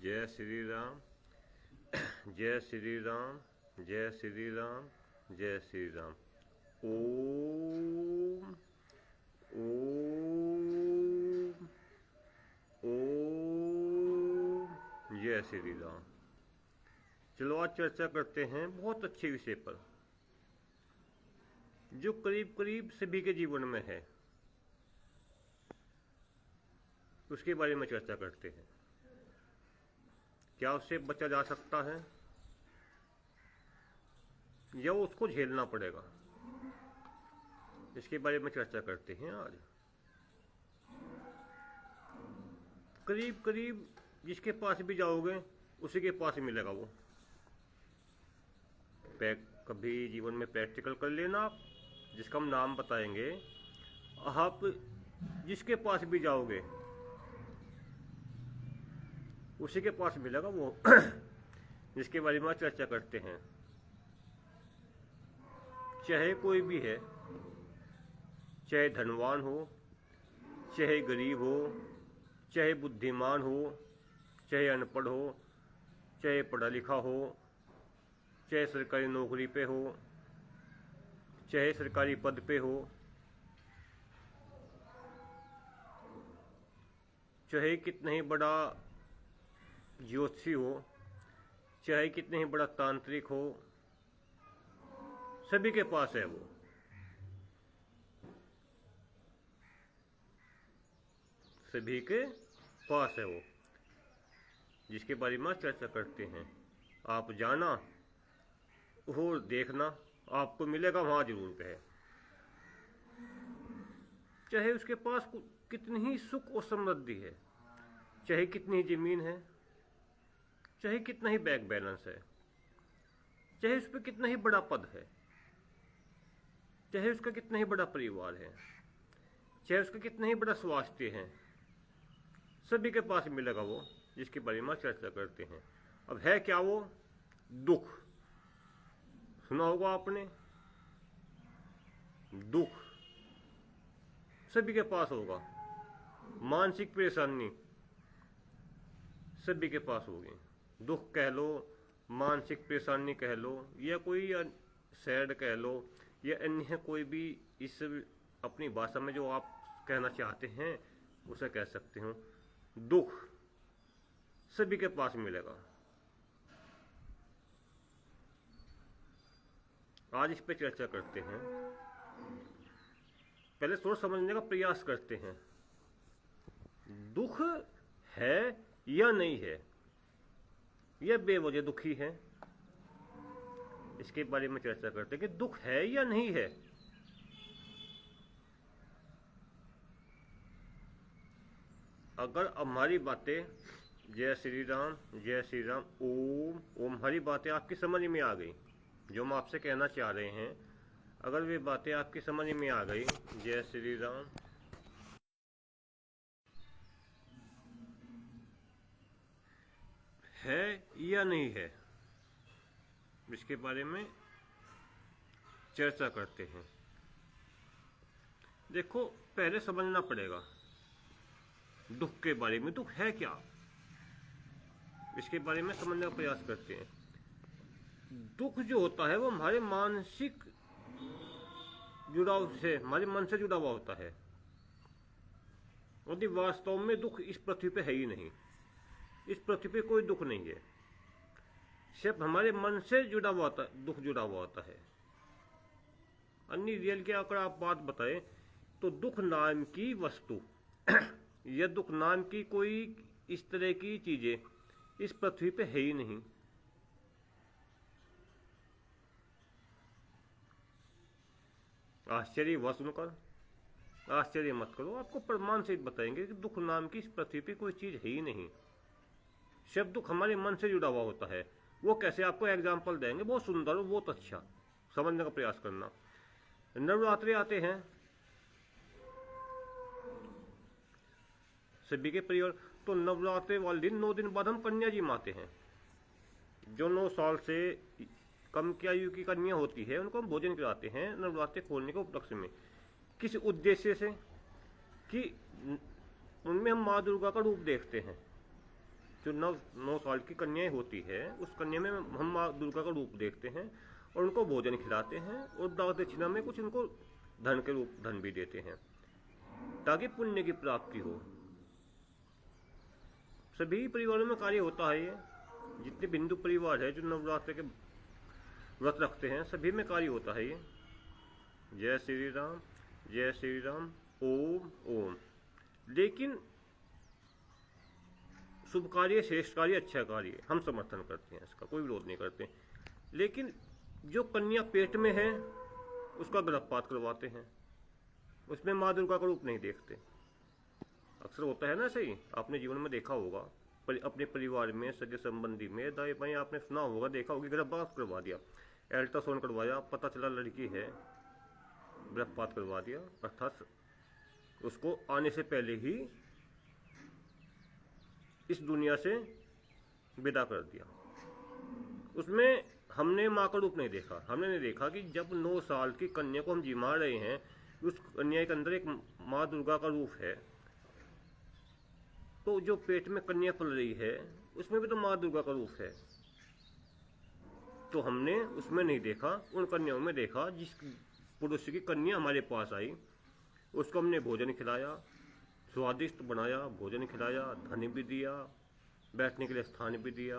जय श्री राम। जय श्री राम। जय श्री राम। जय श्री राम। ओम ओम ओम। जय श्री राम। चलो आज चर्चा करते हैं बहुत अच्छे विषय पर जो करीब करीब सभी के जीवन में है, उसके बारे में चर्चा करते हैं। क्या उससे बचा जा सकता है या उसको झेलना पड़ेगा, इसके बारे में चर्चा करते हैं आज। करीब करीब जिसके पास भी जाओगे उसी के पास मिलेगा वो। कभी जीवन में प्रैक्टिकल कर लेना आप, जिसका हम नाम बताएंगे। आप जिसके पास भी जाओगे उसी के पास मिलेगा वो जिसके बारे में चर्चा करते हैं। चाहे कोई भी है, चाहे धनवान हो, चाहे गरीब हो, चाहे बुद्धिमान हो, चाहे अनपढ़ हो, चाहे पढ़ा लिखा हो, चाहे सरकारी नौकरी पे हो, चाहे सरकारी पद पे हो, चाहे कितना ही बड़ा ज्योतिषी हो, चाहे कितने ही बड़ा तांत्रिक हो, सभी के पास है वो। सभी के पास है वो जिसके बारे में चर्चा करते हैं। आप जाना और देखना, आपको मिलेगा वहां जरूर है। चाहे उसके पास कितनी ही सुख और समृद्धि है, चाहे कितनी ही जमीन है, चाहे कितना ही बैंक बैलेंस है, चाहे उस पर कितना ही बड़ा पद है, चाहे उसका कितना ही बड़ा परिवार है, चाहे उसका कितना ही बड़ा स्वास्थ्य है, सभी के पास मिलेगा वो जिसके बारे में चर्चा करते हैं। अब है क्या वो? दुख। सुना होगा आपने, दुख सभी के पास होगा। मानसिक परेशानी सभी के पास होगी। दुख कह लो, मानसिक परेशानी कह लो, या कोई सैड कह लो, या अन्य कोई भी इस अपनी भाषा में जो आप कहना चाहते हैं उसे कह सकते हो। दुख सभी के पास मिलेगा। आज इस पे चर्चा करते हैं। पहले सोच समझने का प्रयास करते हैं। दुख है या नहीं है, यह बेवजह दुखी है, इसके बारे में चर्चा करते हैं कि दुख है या नहीं है। अगर हमारी बातें, जय श्री राम, जय श्री राम, ओम ओम, हमारी बातें आपकी समझ में आ गई, जो हम आपसे कहना चाह रहे हैं, अगर वे बातें आपकी समझ में आ गई, जय श्री राम, है या नहीं है, इसके बारे में चर्चा करते हैं। देखो, पहले समझना पड़ेगा दुख के बारे में। दुख है क्या, इसके बारे में समझने का प्रयास करते हैं। दुख जो होता है वो हमारे मानसिक जुड़ाव से, हमारे मन से जुड़ा हुआ होता है। और वास्तव में दुख इस पृथ्वी पे है ही नहीं। इस पृथ्वी पे कोई दुख नहीं है, सिर्फ हमारे मन से जुड़ा हुआ होता, दुख जुड़ा हुआ होता है। अन्य रियल की अगर आप बात बताएं तो दुख नाम की वस्तु या दुख नाम की कोई इस तरह की चीजें इस पृथ्वी पे है ही नहीं। आश्चर्य हुआ सुनकर? आश्चर्य मत करो, आपको प्रमाण से बताएंगे कि दुख नाम की इस पृथ्वी पे कोई चीज है ही नहीं। सिर्फ दुख हमारे मन से जुड़ा हुआ होता है। वो कैसे, आपको एग्जाम्पल देंगे, बहुत सुंदर, बहुत अच्छा समझने का प्रयास करना। नवरात्रि आते हैं सभी के परिवार, तो नवरात्रि वाले दिन 9 दिन बाद हम कन्या जी माते हैं। जो 9 साल से कम की आयु की कन्या होती है उनको हम भोजन कराते हैं नवरात्रि खोलने के उपलक्ष्य में। किस उद्देश्य से? कि उनमें हम माँ दुर्गा का रूप देखते हैं। जो 9 साल की कन्याएं होती है, उस कन्या में हम माँ दुर्गा का रूप देखते हैं और उनको भोजन खिलाते हैं और दान दक्षिणा में कुछ उनको धन के रूप धन भी देते हैं ताकि पुण्य की प्राप्ति हो। सभी परिवारों में कार्य होता है ये। जितने बिंदु परिवार है जो नवरात्र के व्रत रखते हैं, सभी में कार्य होता है ये। जय श्री राम, जय श्री राम, ओम ओम। लेकिन शुभ कार्य, श्रेष्ठ कार्य, अच्छा कार्य हम समर्थन करते हैं, इसका कोई विरोध नहीं करते। लेकिन जो कन्या पेट में है उसका गर्भपात करवाते हैं, उसमें माँ दुर्गा का रूप नहीं देखते। अक्सर होता है ना, सही आपने जीवन में देखा होगा, अपने परिवार में, सगे संबंधी में, दाई भाई आपने सुना होगा, देखा होगा, गर्भपात करवा दिया, अल्ट्रासाउंड करवाया, पता चला लड़की है, गर्भपात करवा दिया, अर्थात उसको आने से पहले ही इस दुनिया से विदा कर दिया। उसमें हमने माँ का रूप नहीं देखा। हमने नहीं देखा कि जब 9 साल की कन्या को हम जिमा रहे हैं, उस कन्या के अंदर एक माँ दुर्गा का रूप है, तो जो पेट में कन्या पल रही है उसमें भी तो माँ दुर्गा का रूप है। तो हमने उसमें नहीं देखा, उन कन्याओं में देखा। जिस पुरुष की कन्या हमारे पास आई उसको हमने भोजन खिलाया, स्वादिष्ट बनाया, भोजन खिलाया, धन भी दिया, बैठने के लिए स्थान भी दिया,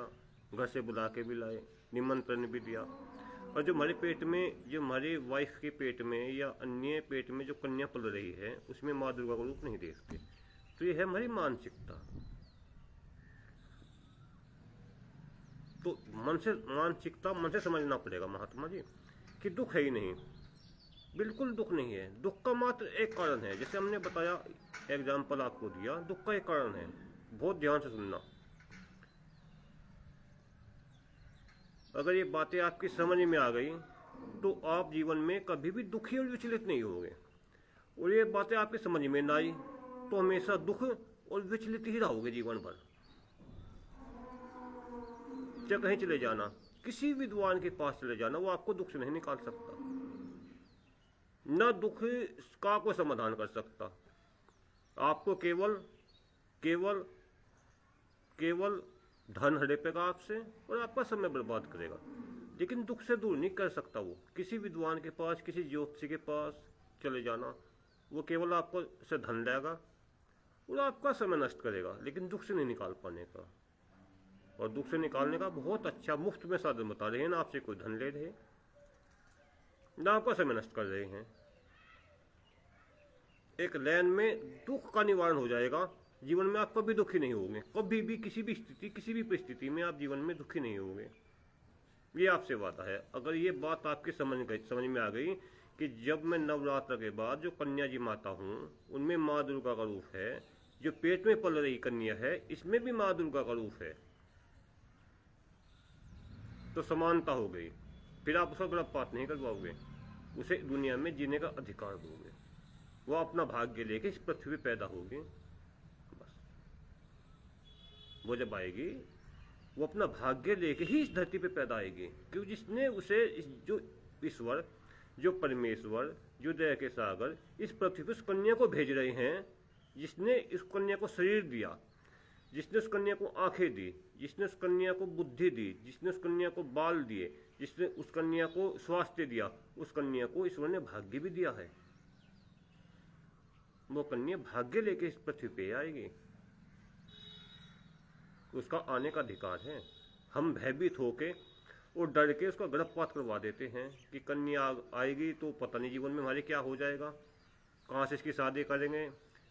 घर से बुला के भी लाए, निमंत्रण भी दिया। और जो हमारे पेट में, जो हमारे वाइफ के पेट में या अन्य पेट में जो कन्या पल रही है उसमें माँ दुर्गा का रूप नहीं देखते। तो ये है हमारी मानसिकता। तो मानसिकता मन से समझना पड़ेगा महात्मा जी कि दुख है ही नहीं, बिल्कुल दुख नहीं है। दुख का मात्र एक कारण है, जैसे हमने बताया, एग्जाम्पल आपको दिया, दुख का एक कारण है। बहुत ध्यान से सुनना। अगर ये बातें आपकी समझ में आ गई तो आप जीवन में कभी भी दुखी और विचलित नहीं होंगे। और ये बातें आपकी समझ में ना आई तो हमेशा दुख और विचलित ही रहोगे जीवन भर। चाहे कहीं चले जाना, किसी विद्वान के पास चले जाना, वो आपको दुख से नहीं निकाल सकता, न दुख का कोई समाधान कर सकता। आपको केवल धन हड़पेगा आपसे और आपका समय बर्बाद करेगा, लेकिन दुख से दूर नहीं कर सकता वो। किसी विद्वान के पास, किसी ज्योतिषी के पास चले जाना, वो केवल आपको से धन लेगा और आपका समय नष्ट करेगा, लेकिन दुख से नहीं निकाल पाने का। और दुख से निकालने का बहुत अच्छा मुफ्त में साधन बता रहे हैं। ना आपसे कोई धन ले रहे, ना आपका समय नष्ट कर रहे हैं। एक लाइन में दुख का निवारण हो जाएगा। जीवन में आप कभी दुखी नहीं होंगे, कभी भी, किसी भी स्थिति, किसी भी परिस्थिति में आप जीवन में दुखी नहीं होंगे, ये आपसे वादा है। अगर ये बात आपकी समझ में आ गई कि जब मैं नवरात्र के बाद जो कन्या जी माता हूँ उनमें माँ दुर्गा का रूप है, जो पेट में पल रही कन्या है इसमें भी माँ दुर्गा का रूप है, तो समानता हो गई। फिर आप उसका गर्भपात नहीं करवाओगे, उसे दुनिया में जीने का अधिकार दोगे। वो अपना भाग्य लेके इस पृथ्वी पे पैदा होगी। बस वो जब आएगी वो अपना भाग्य लेके ही इस धरती पे पैदा आएगी, क्योंकि जिसने उसे जो ईश्वर, जो परमेश्वर, जो दया के सागर इस पृथ्वी पर उस कन्या को भेज रहे हैं, जिसने इस कन्या को शरीर दिया, जिसने उस कन्या को आंखें दी, जिसने उस कन्या को बुद्धि दी, जिसने उस कन्या को बाल दिए, जिसने उस कन्या को स्वास्थ्य दिया, उस कन्या को ईश्वर ने भाग्य भी दिया है। वो कन्या भाग्य लेके इस पृथ्वी पे आएगी, उसका आने का अधिकार है। हम भयभीत होके और डर के उसका गर्भपात करवा देते हैं कि कन्या आएगी तो पता नहीं जीवन में हमारे क्या हो जाएगा, कहाँ से इसकी शादी करेंगे,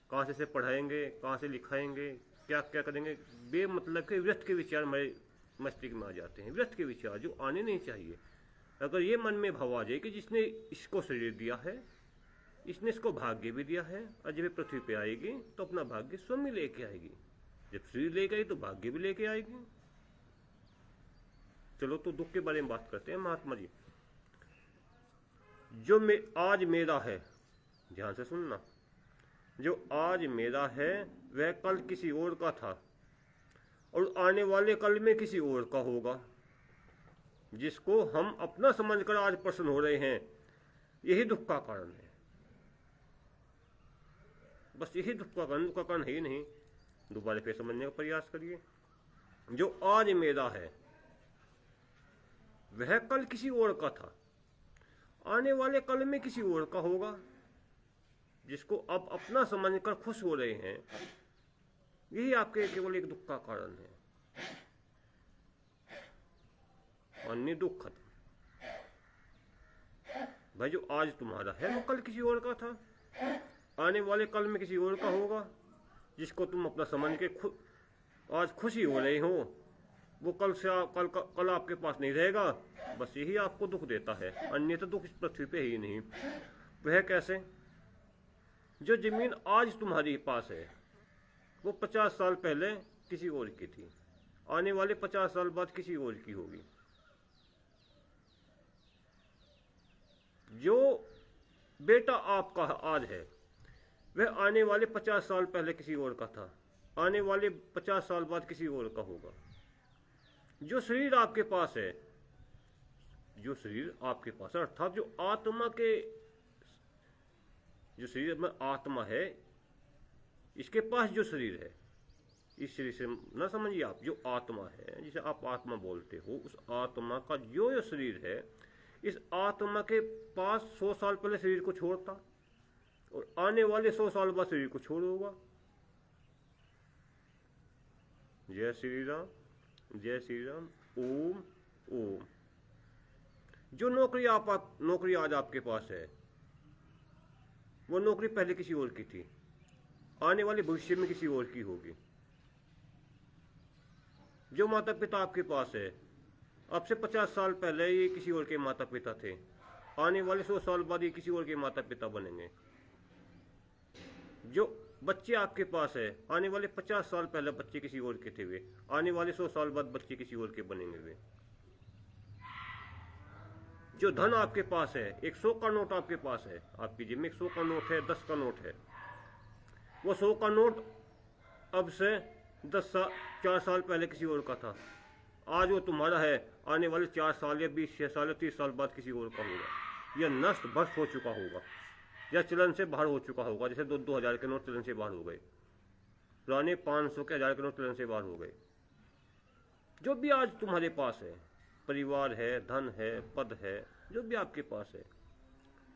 कहाँ से इसे पढ़ाएंगे, कहाँ से लिखाएंगे, क्या क्या करेंगे। बेमतलब के व्यर्थ के विचार हमारे मस्तिष्क में आ जाते हैं, व्यर्थ के विचार जो आने नहीं चाहिए। अगर ये मन में भाव आ जाए कि जिसने इसको शरीर दिया है, इसने इसको भाग्य भी दिया है, और जब पृथ्वी पे आएगी तो अपना भाग्य स्वयं ही लेके आएगी। जब शरीर लेके आई तो भाग्य भी लेके आएगी। चलो तो दुख के बारे में बात करते हैं महात्मा जी। जो आज मेरा है, ध्यान से सुनना, जो आज मेरा है वह कल किसी और का था और आने वाले कल में किसी और का होगा। जिसको हम अपना समझकर आज प्रसन्न हो रहे हैं, यही दुख का कारण है। बस यही दुख का कारण है ही नहीं। दोबारा फिर समझने का प्रयास करिए। जो आज मेरा है वह कल किसी और का था, आने वाले कल में किसी और का होगा। जिसको अब अपना समझकर खुश हो रहे हैं, यही आपके केवल एक दुख का कारण है। अन्य दुख खत्म। भाई जो आज तुम्हारा है वो कल किसी और का था, आने वाले कल में किसी और का होगा। जिसको तुम अपना समझ के आज खुशी हो रहे हो, वो कल से कल आपके पास नहीं रहेगा। बस यही आपको दुख देता है, अन्यथा दुख इस पृथ्वी पे ही नहीं। वह कैसे? जो जमीन आज तुम्हारी पास है वो 50 साल पहले किसी और की थी, आने वाले 50 साल बाद किसी और की होगी। जो बेटा आपका आज है वह आने वाले 50 साल पहले किसी और का था, आने वाले 50 साल बाद किसी और का होगा। जो शरीर आपके पास है, जो शरीर आपके पास है, अर्थात जो आत्मा के, जो शरीर में आत्मा है, इसके पास जो शरीर है, इस शरीर से ना समझिए आप, जो आत्मा है जिसे आप आत्मा बोलते हो, उस आत्मा का जो शरीर है, इस आत्मा के पास 100 साल पहले शरीर को छोड़ता और आने वाले 100 साल बाद शरीर को छोड़ होगा। जय श्री राम, जय श्री राम। ओम ओम। जो नौकरी आज आपके पास है, वो नौकरी पहले किसी और की थी, आने वाले भविष्य में किसी और की होगी। जो माता पिता आपके पास है, अब से 50 साल पहले ये किसी और के माता पिता थे, आने वाले 100 साल बाद ये किसी और के माता पिता बनेंगे। जो बच्चे आपके पास है, आने वाले 50 साल पहले बच्चे किसी और के थे, वे आने वाले 100 साल बाद बच्चे किसी और के बनेंगे वे। जो धन आपके पास है, एक 100 का नोट आपके पास है, आपकी जेब में 100 का नोट है, 10 का नोट है, वो 100 का नोट अब से 4 साल पहले किसी और का था, आज वो तुम्हारा है, आने वाले 4 साल या 20 साल या 30 साल बाद किसी और का होगा। यह नष्ट भ्रष्ट हो चुका होगा या चलन से बाहर हो चुका होगा। जैसे 2-2000 के नोट चलन से बाहर हो गए, पुराने 500 के 1000 के नोट चलन से बाहर हो गए। जो भी आज तुम्हारे पास है, परिवार है, धन है, पद है, जो भी आपके पास है,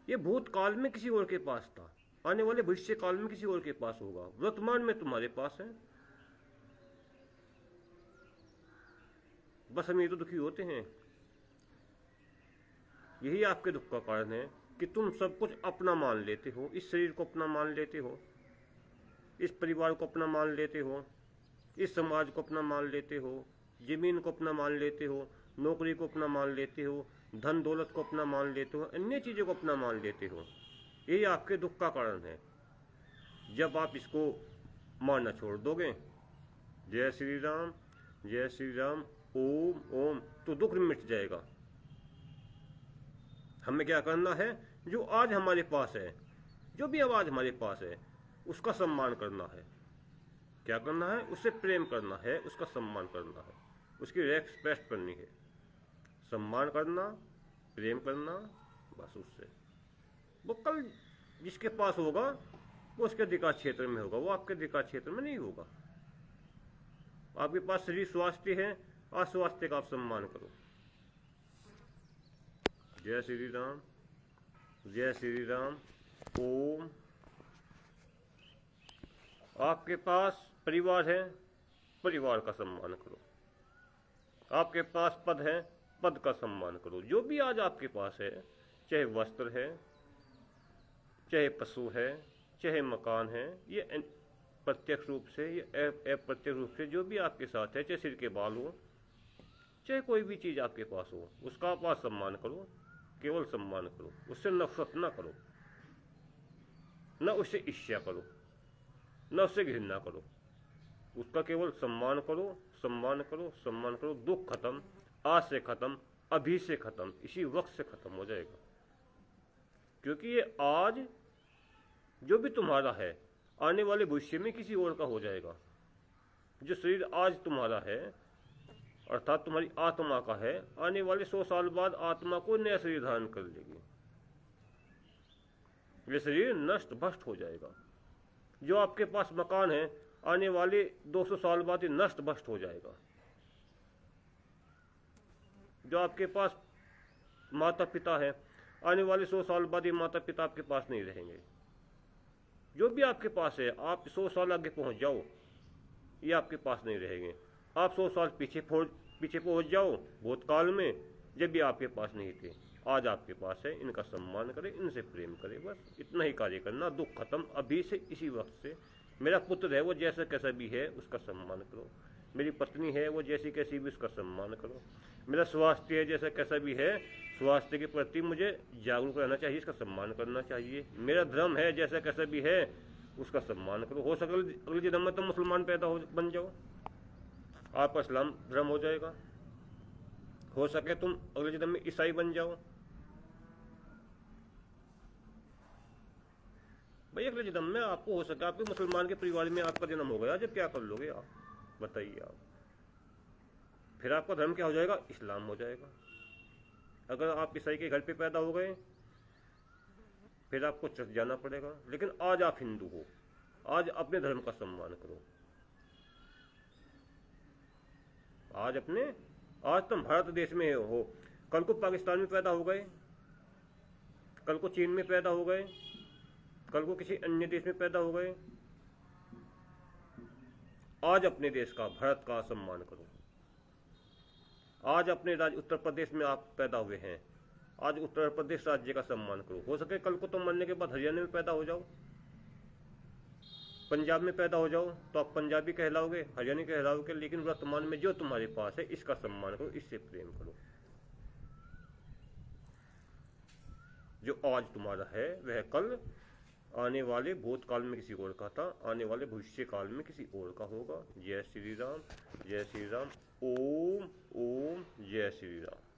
ये भूतकाल में किसी और के पास था, आने वाले भविष्य काल में किसी और के पास होगा, वर्तमान में तुम्हारे पास है। बस हम ये तो दुखी होते हैं। यही आपके दुख का कारण है कि तुम सब कुछ अपना मान लेते हो। इस शरीर को अपना मान लेते हो, इस परिवार को अपना मान लेते हो, इस समाज को अपना मान लेते हो, जमीन को अपना मान लेते हो, नौकरी को अपना मान लेते हो, धन दौलत को अपना मान लेते हो, अन्य चीज़ों को अपना मान लेते हो। यही आपके दुख का कारण है। जब आप इसको मानना छोड़ दोगे, जय श्री राम, जय श्री राम, ओम ओम, तो दुख मिट जाएगा। हमें क्या करना है? जो आज हमारे पास है, जो भी आवाज हमारे पास है, उसका सम्मान करना है। क्या करना है? उससे प्रेम करना है, उसका सम्मान करना है, उसकी रेस्पेक्ट करनी है। सम्मान करना, प्रेम करना, बस उससे। वो कल जिसके पास होगा वो उसके अधिकार क्षेत्र में होगा, वो आपके अधिकार क्षेत्र में नहीं होगा। आपके पास शरीर स्वास्थ्य है, आज स्वास्थ्य का आप सम्मान करो। जय श्री राम, जय श्री राम, ओम। आपके पास परिवार है, परिवार का सम्मान करो। आपके पास पद है, पद का सम्मान करो। जो भी आज आपके पास है, चाहे वस्त्र है, चाहे पशु है, चाहे मकान है, ये प्रत्यक्ष रूप से या अप्रत्यक्ष रूप से जो भी आपके साथ है, चाहे सिर के बाल हो, चाहे कोई भी चीज़ आपके पास हो, उसका आप सम्मान करो, केवल सम्मान करो। उससे नफरत ना करो, न उससे ईर्ष्या करो, न उससे घृणा करो। उसका केवल सम्मान करो, सम्मान करो, सम्मान करो। दुख खत्म, आज से खत्म, अभी से खत्म, इसी वक्त से खत्म हो जाएगा। क्योंकि ये आज जो भी तुम्हारा है, आने वाले भविष्य में किसी और का हो जाएगा। जो शरीर आज तुम्हारा है, अर्थात तुम्हारी आत्मा का है, आने वाले 100 साल बाद आत्मा को नया शरीर धारण कर लेगी। ये शरीर नष्ट भ्रष्ट हो जाएगा। जो आपके पास मकान है, आने वाले 200 साल बाद ये नष्ट भ्रष्ट हो जाएगा। जो आपके पास माता पिता है, आने वाले 100 साल बाद ये माता पिता आपके पास नहीं रहेंगे। जो भी आपके पास है, आप 100 साल आगे पहुंच जाओ, ये आपके पास नहीं रहेंगे। आप 100 साल पीछे पहुंच जाओ भूतकाल में, जब भी आपके पास नहीं थे। आज आपके पास है, इनका सम्मान करें, इनसे प्रेम करें, बस इतना ही कार्य करना। दुख खत्म अभी से, इसी वक्त से। मेरा पुत्र है, वो जैसा कैसा भी है उसका सम्मान करो। मेरी पत्नी है, वो जैसी कैसी भी उसका सम्मान करो। मेरा स्वास्थ्य है, जैसा कैसा भी है, स्वास्थ्य के प्रति मुझे जागरूक रहना चाहिए, इसका सम्मान करना चाहिए। मेरा धर्म है, जैसा कैसा भी है उसका सम्मान करो। हो सके अगले जन्म में तो मुसलमान बन जाओ, आपका इस्लाम धर्म हो जाएगा। हो सके तुम अगले जन्म में ईसाई बन जाओ, भाई अगले जन्म में आपको हो सके आपके मुसलमान के परिवार में आपका जन्म हो गया, जब क्या कर लोगे आप बताइए आप? फिर आपका धर्म क्या हो जाएगा? इस्लाम हो जाएगा। अगर आप ईसाई के घर पे पैदा हो गए फिर आपको चर्च जाना पड़ेगा। लेकिन आज आप हिंदू हो, आज अपने धर्म का सम्मान करो। आज तुम भारत देश में हो, कल को पाकिस्तान में पैदा हो गए, कल को चीन में पैदा हो गए, कल को किसी अन्य देश में पैदा हो गए, आज अपने देश का, भारत का सम्मान करो। आज अपने राज्य उत्तर प्रदेश में आप पैदा हुए हैं, आज उत्तर प्रदेश राज्य का सम्मान करो। हो सके कल को तुम मरने के बाद हरियाणा में पैदा हो जाओ, पंजाब में पैदा हो जाओ, तो आप पंजाबी कहलाओगे, हरियाणा कहलाओगे। लेकिन वर्तमान में जो तुम्हारे पास है इसका सम्मान करो, इससे प्रेम करो। जो आज तुम्हारा है वह कल आने वाले भूतकाल में किसी और का था, आने वाले भविष्य काल में किसी और का होगा। जय श्री राम, जय श्री राम। ओम ओम, जय श्री राम।